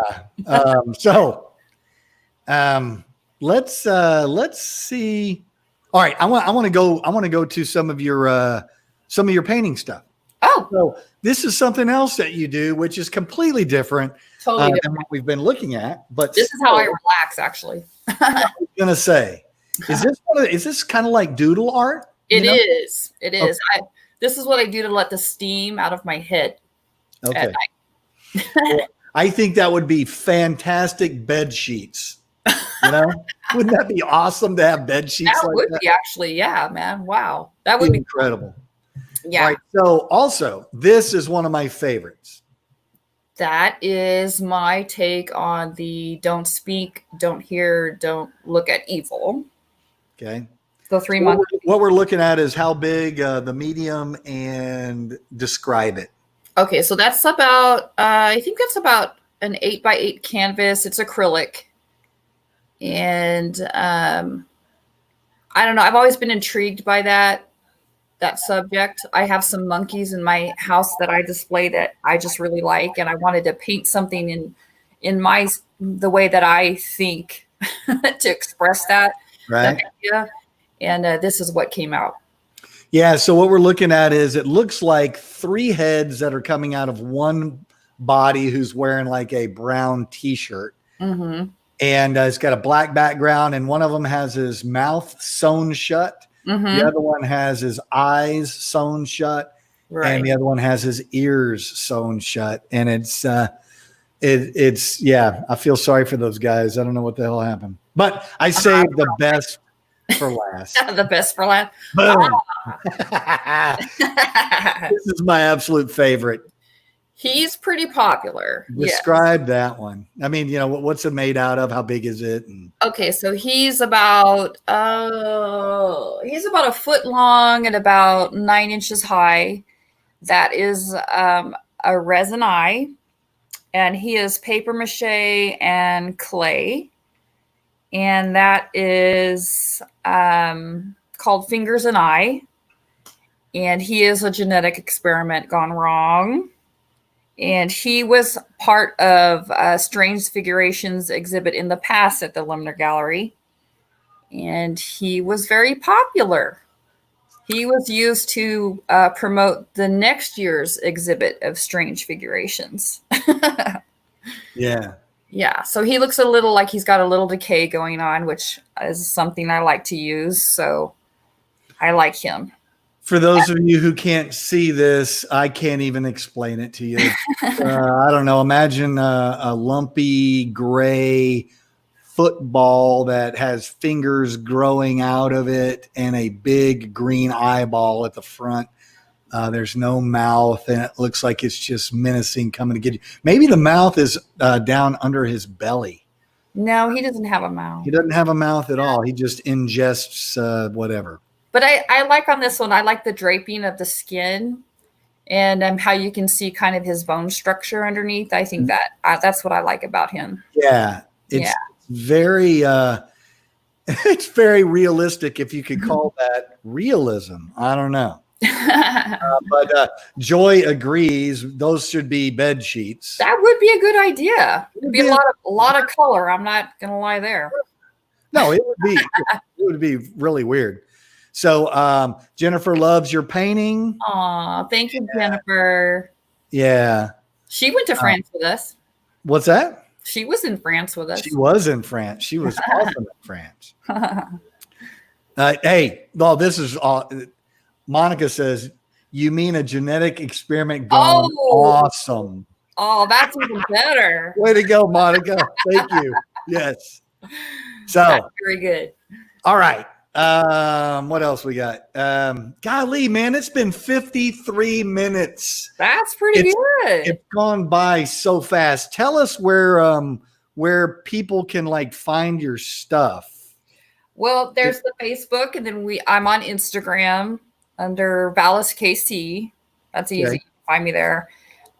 Let's see. All right, I want to go to some of your painting stuff. Oh, So this is something else that you do, which is completely different Totally than different. what we've been looking at. But This is how I relax, actually. I was gonna say, is this kind of like doodle art? It is. It is. Okay. This is what I do to let the steam out of my head Okay. at night. Well, I think that would be fantastic bed sheets. You know, wouldn't that be awesome to have bed sheets That like would that? be actually, yeah, man. Wow. That would be Incredible. Yeah. All right. So also, this is one of my favorites. That is my take on the don't speak, don't hear, don't look at evil. Okay. The 3 months. What we're looking at is how big, the medium, and describe it. Okay, so that's about, I think that's about an 8x8 canvas. It's acrylic. And I don't know. I've always been intrigued by that subject. I have some monkeys in my house that I display that I just really like, and I wanted to paint something in the way that I think to express that idea. And this is what came out. Yeah. So what we're looking at is it looks like 3 heads that are coming out of one body who's wearing like a brown T-shirt. Mm-hmm. And it's got a black background, and one of them has his mouth sewn shut. Mm-hmm. The other one has his eyes sewn shut, and the other one has his ears sewn shut. And it's I feel sorry for those guys. I don't know what the hell happened, but I saved the best for last. The best for last. Boom. This is my absolute favorite. He's pretty popular. Describe that one. I mean, what's it made out of? How big is it? Okay, so he's about a foot long and about 9 inches high. That is a resin eye, and he is paper mache and clay, and that is called Fingers and Eye, and he is a genetic experiment gone wrong. And he was part of Strange Figurations exhibit in the past at the Limner Gallery. And he was very popular. He was used to promote the next year's exhibit of Strange Figurations. Yeah. Yeah. So he looks a little like he's got a little decay going on, which is something I like to use. So I like him. For those of you who can't see this, I can't even explain it to you. I don't know. Imagine a lumpy gray football that has fingers growing out of it and a big green eyeball at the front. There's no mouth, and it looks like it's just menacing, coming to get you. Maybe the mouth is down under his belly. No, he doesn't have a mouth. He doesn't have a mouth at all. He just ingests whatever. But I like on this one, I like the draping of the skin and how you can see kind of his bone structure underneath. I think that's what I like about him. Yeah. It's very, it's very realistic, if you could call that realism. I don't know. But Joy agrees. Those should be bed sheets. That would be a good idea. It'd be a lot of color. I'm not going to lie there. No, it would be really weird. So Jennifer loves your painting. Aw, thank you, Jennifer. Yeah. She went to France with us. What's that? She was in France with us. She was in France. She was awesome in France. Hey, well, this is all. Monica says, you mean a genetic experiment gone awesome. Oh, that's even better. Way to go, Monica. Thank you. Yes. So that's very good. All right. What else we got? Golly, man, it's been 53 minutes. That's pretty good. It's gone by so fast. Tell us where people can like find your stuff. Well, there's the Facebook, and then I'm on Instagram under Valles KC. That's easy. You can find me there.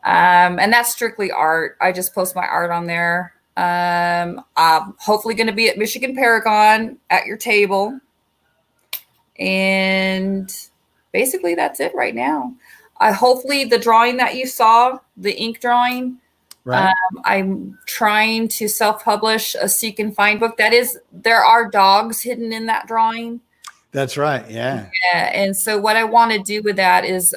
And that's strictly art. I just post my art on there. I'm hopefully going to be at Michigan Paragon at your table. And basically that's it right now. Hopefully the drawing that you saw, the ink drawing, right. I'm trying to self-publish a seek and find book. There are dogs hidden in that drawing. That's right. Yeah. Yeah. And so what I want to do with that is,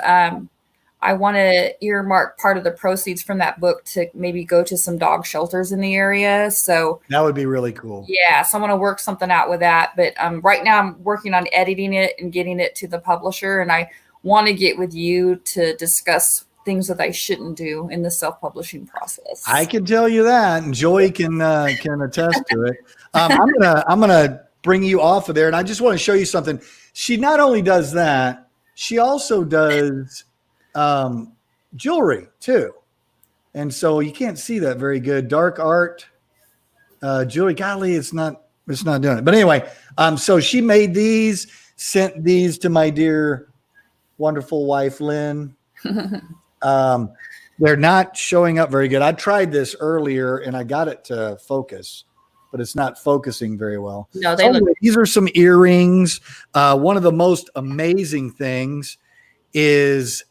I want to earmark part of the proceeds from that book to maybe go to some dog shelters in the area. So That would be really cool. yeah, so I want to work something out with that. But right now I'm working on editing it and getting it to the publisher. And I want to get with you to discuss things that I shouldn't do in the self-publishing process. I can tell you that, and Joy can attest to it. I'm gonna bring you off of there, and I just want to show you something. She not only does that, she also does jewelry too, and so you can't see that very good. Dark art, jewelry. Golly, it's not doing it. But anyway, so she made these, sent these to my dear, wonderful wife Lynn. They're not showing up very good. I tried this earlier and I got it to focus, but it's not focusing very well. No, These are some earrings. One of the most amazing things is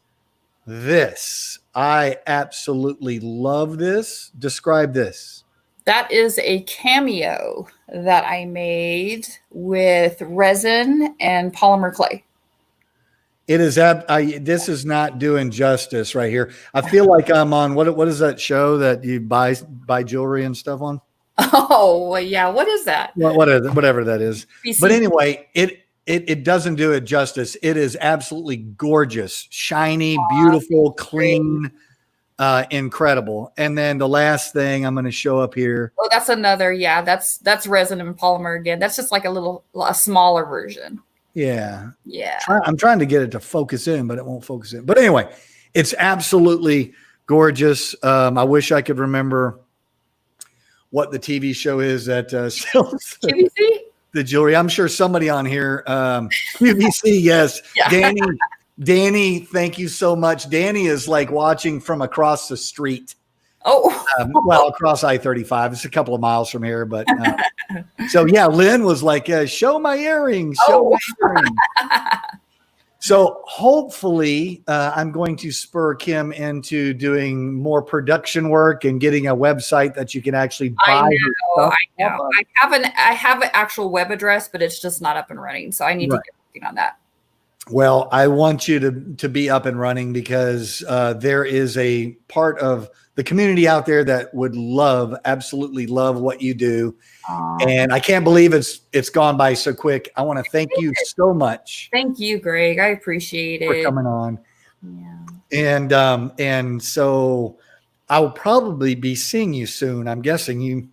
this. I absolutely love this. Describe this. That is a cameo that I made with resin and polymer clay. It is. This is not doing justice right here. I feel like I'm on what is that show that you buy jewelry and stuff on? Oh yeah, what is that? Whatever that is. BC. But anyway, it doesn't do it justice. It is absolutely gorgeous, shiny, beautiful, clean, incredible. And then the last thing I'm going to show up here. Oh, that's another. Yeah, that's resin and polymer again. That's just like a smaller version. Yeah. Yeah. I'm trying to get it to focus in, but it won't focus in. But anyway, it's absolutely gorgeous. I wish I could remember what the TV show is that sells the jewelry. I'm sure somebody on here, QVC, yes. Yeah. Danny, thank you so much. Danny is like watching from across the street. Oh, well, across I-35. It's a couple of miles from here, but so yeah, Lynn was like, "Show my earrings, show my earrings." So hopefully, I'm going to spur Kim into doing more production work and getting a website that you can actually buy. I know. I have an actual web address, but it's just not up and running. So I need to get working on that. Well, I want you to be up and running because there is a part of the community out there that would absolutely love what you do. And I can't believe it's gone by so quick. I want to thank you so much. Thank you, Greg. I appreciate it. For coming on. Yeah. And so I will probably be seeing you soon. I'm guessing you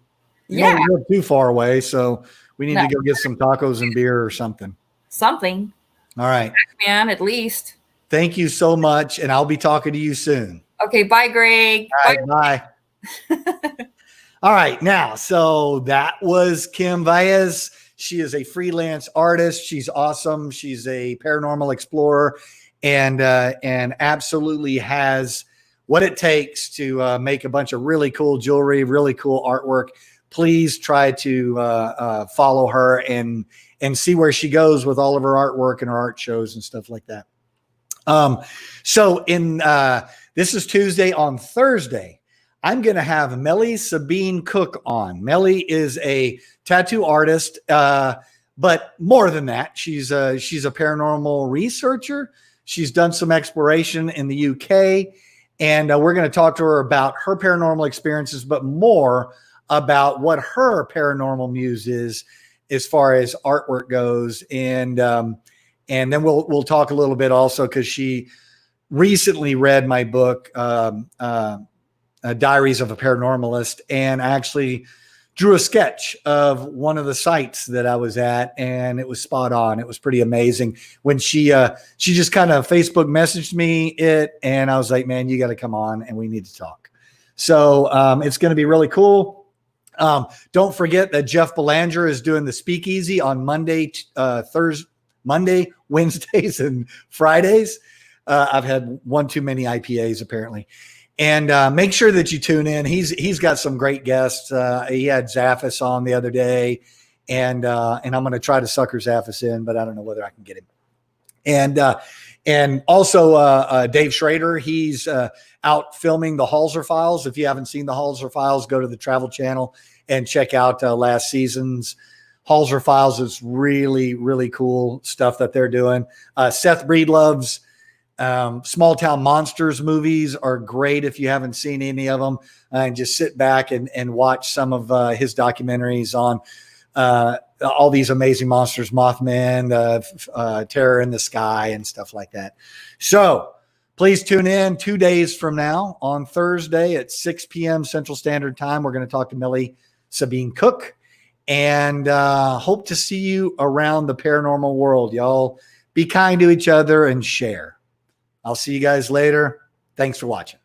don't live too far away. So we need to go get some tacos and beer or something. Something. All right. Man, at least. Thank you so much. And I'll be talking to you soon. Okay. Bye, Greg. All right, bye. All right. Now, so that was Kim Valles. She is a freelance artist. She's awesome. She's a paranormal explorer and absolutely has what it takes to make a bunch of really cool jewelry, really cool artwork. Please try to follow her and see where she goes with all of her artwork and her art shows and stuff like that. So this is Tuesday. On Thursday, I'm going to have Melly Sabine Cook on. Melly is a tattoo artist, but more than that, she's a paranormal researcher. She's done some exploration in the UK, and we're going to talk to her about her paranormal experiences, but more about what her paranormal muse is as far as artwork goes. And then we'll talk a little bit also because she recently read my book, Diaries of a Paranormalist, and actually drew a sketch of one of the sites that I was at, and it was spot on. It was pretty amazing when she just kind of Facebook messaged me it, and I was like, man, you got to come on and we need to talk. So it's going to be really cool. Don't forget that Jeff Belanger is doing the Speakeasy on Monday, Wednesdays, and Fridays. I've had one too many IPAs apparently. And make sure that you tune in. He's got some great guests. He had Zaffis on the other day, and I'm going to try to sucker Zaffis in, but I don't know whether I can get him. And also Dave Schrader, he's out filming the Halser Files. If you haven't seen the Halser Files, go to the Travel Channel and check out last season's Halser Files. Is really, really cool stuff that they're doing. Seth Breedlove's Small Town Monsters movies are great if you haven't seen any of them, and just sit back and watch some of his documentaries on all these amazing monsters, Mothman, Terror in the Sky, and stuff like that. So please tune in 2 days from now on Thursday at 6 p.m. Central Standard Time. We're going to talk to Millie Sabine Cook, and hope to see you around the paranormal world. Y'all be kind to each other and share. I'll see you guys later. Thanks for watching.